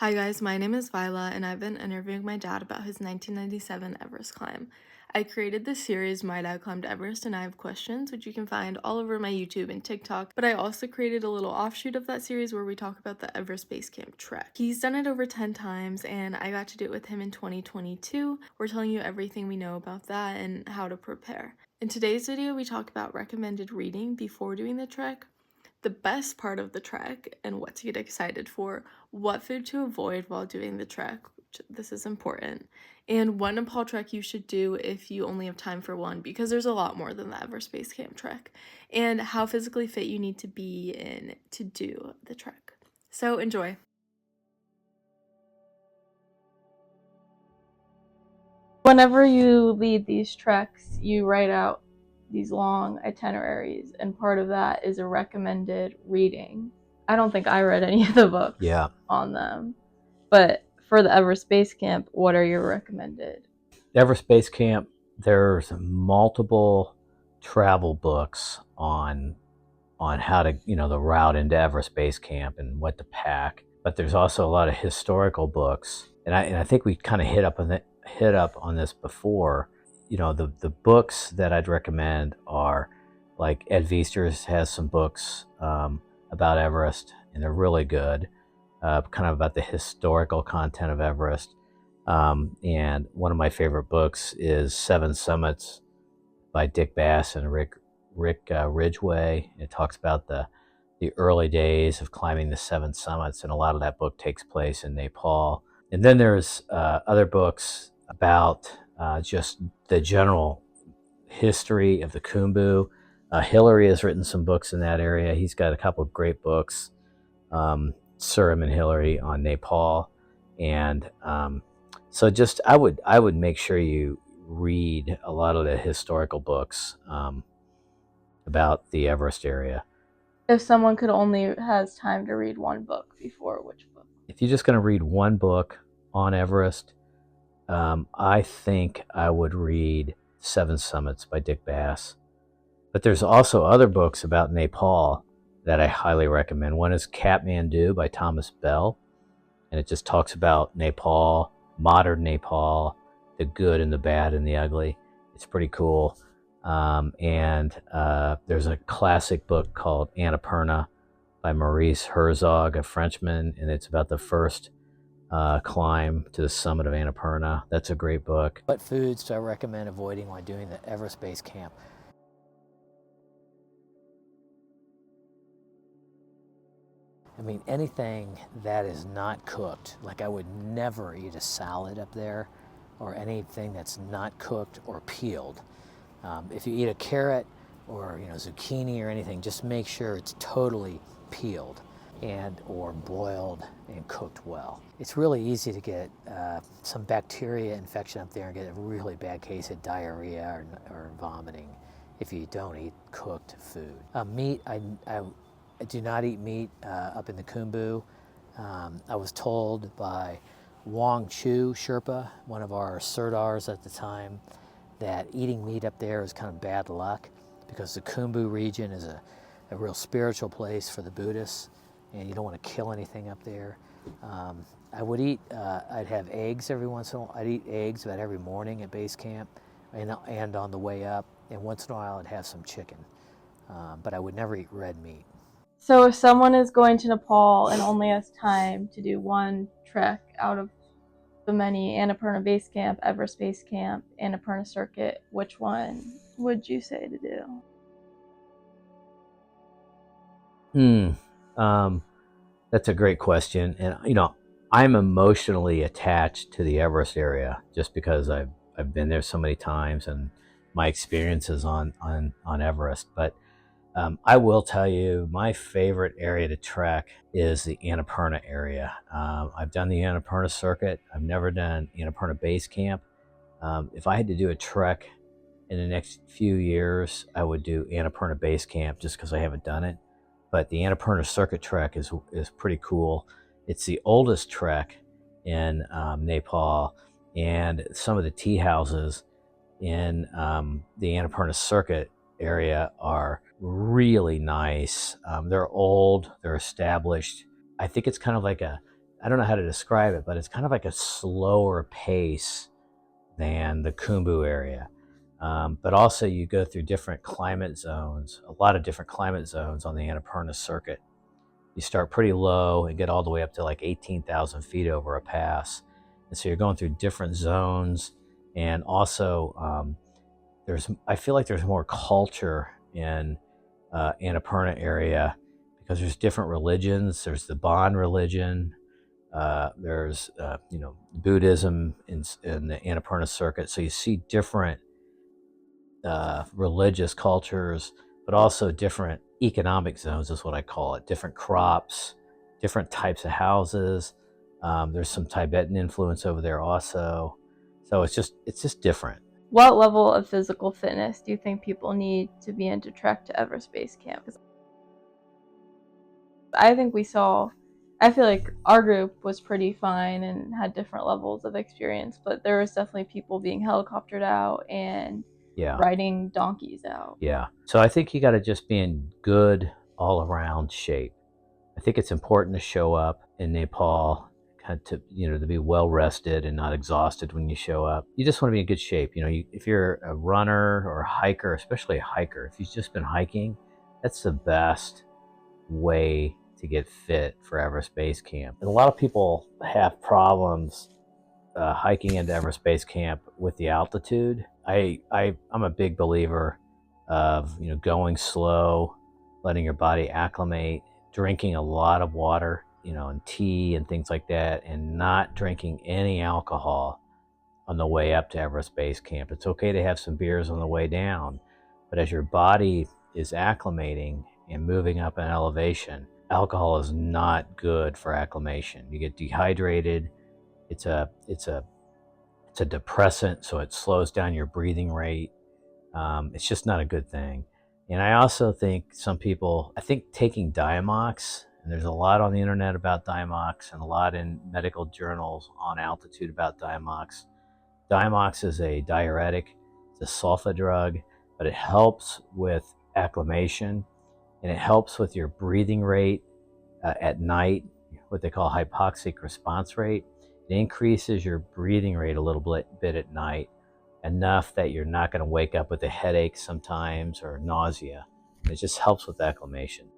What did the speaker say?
Hi guys, my name is Vila and I've been interviewing my dad about his 1997 Everest climb. I created this series, My Dad Climbed Everest, and I have questions, which you can find all over my YouTube and TikTok, but I also created a little offshoot of that series where we talk about the Everest Base Camp Trek. He's done it over 10 times and I got to do it with him in 2022. We're telling you everything we know about that and how to prepare. In today's video, we talk about recommended reading before doing the trek, the best part of the trek and what to get excited for, what food to avoid while doing the trek, which this is important, and what Nepal trek you should do if you only have time for one, because there's a lot more than the Everest Base Camp Trek, and how physically fit you need to be in to do the trek. So enjoy. Whenever you lead these treks, you write out these long itineraries, and part of that is a recommended reading. I don't think I read any of the books on them, but for the Everest Base Camp, what are your recommended? Everest Base Camp, there's multiple travel books on how to, the route into Everest Base Camp and what to pack. But there's also a lot of historical books, and I think we kind of hit up on this before. The books that I'd recommend are like Ed Viesturs has some books about Everest, and they're really good, kind of about the historical content of Everest. And one of my favorite books is Seven Summits by Dick Bass and Rick Ridgway. It talks about the early days of climbing the seven summits, and a lot of that book takes place in Nepal. And then there's other books about just the general history of the Khumbu. Hillary has written some books in that area. He's got a couple of great books, Surim and Hillary on Nepal. And so just I would make sure you read a lot of the historical books about the Everest area. If someone could only has time to read one book before, which book? If you're just going to read one book on Everest, I think I would read Seven Summits by Dick Bass. But there's also other books about Nepal that I highly recommend. One is Kathmandu by Thomas Bell, and it just talks about Nepal, modern Nepal, the good and the bad and the ugly. It's pretty cool. And there's a classic book called Annapurna by Maurice Herzog, a Frenchman, and it's about the first climb to the summit of Annapurna. That's a great book. What foods do I recommend avoiding while doing the Everest Base Camp? I mean, anything that is not cooked, like I would never eat a salad up there, or anything that's not cooked or peeled. If you eat a carrot or zucchini or anything, just make sure it's totally peeled and or boiled and cooked well. It's really easy to get some bacteria infection up there and get a really bad case of diarrhea or vomiting if you don't eat cooked food. Meat, I do not eat meat up in the Khumbu. I was told by Wang Chu Sherpa, one of our Sirdars at the time, that eating meat up there is kind of bad luck because the Khumbu region is a real spiritual place for the Buddhists, and you don't want to kill anything up there. I would eat, I'd have eggs every once in a while. I'd eat eggs about every morning at base camp and on the way up, and once in a while I'd have some chicken. But I would never eat red meat. So if someone is going to Nepal and only has time to do one trek out of the many, Annapurna Base Camp, Everest Base Camp, Annapurna Circuit, which one would you say to do? That's a great question. And, I'm emotionally attached to the Everest area just because I've been there so many times and my experiences on Everest. But I will tell you, my favorite area to trek is the Annapurna area. I've done the Annapurna circuit. I've never done Annapurna Base Camp. If I had to do a trek in the next few years, I would do Annapurna Base Camp just because I haven't done it. But the Annapurna circuit trek is pretty cool. It's the oldest trek in Nepal, and some of the tea houses in the Annapurna circuit area are really nice. They're old, they're established. I think it's kind of like I don't know how to describe it, but it's kind of like a slower pace than the Khumbu area. But also you go through different climate zones, a lot of different climate zones on the Annapurna circuit. You start pretty low and get all the way up to like 18,000 feet over a pass. And so you're going through different zones. And also I feel like there's more culture in Annapurna area because there's different religions. There's the Bon religion. There's Buddhism in the Annapurna circuit. So you see different religious cultures, but also different economic zones is what I call it. Different crops, different types of houses. There's some Tibetan influence over there also. So it's just different. What level of physical fitness do you think people need to be in to trek to Everest Base Camp? 'Cause I feel like our group was pretty fine and had different levels of experience, but there was definitely people being helicoptered out and Yeah. riding donkeys out. Yeah. So I think you got to just be in good all around shape. I think it's important to show up in Nepal to be well rested and not exhausted when you show up. You just want to be in good shape. If you're a runner or a hiker, especially a hiker, if you've just been hiking, that's the best way to get fit for Everest Base Camp. And a lot of people have problems hiking into Everest Base Camp with the altitude. I'm a big believer of going slow, letting your body acclimate, drinking a lot of water, and tea and things like that, and not drinking any alcohol on the way up to Everest Base Camp. It's okay to have some beers on the way down, but as your body is acclimating and moving up in elevation, alcohol is not good for acclimation. You get dehydrated. It's a depressant, so it slows down your breathing rate. It's just not a good thing. And I also think I think taking Diamox, and there's a lot on the internet about Diamox and a lot in medical journals on altitude about Diamox. Diamox is a diuretic, it's a sulfa drug, but it helps with acclimation and it helps with your breathing rate at night, what they call hypoxic response rate. It increases your breathing rate a little bit at night, enough that you're not going to wake up with a headache sometimes or nausea. It just helps with acclimation.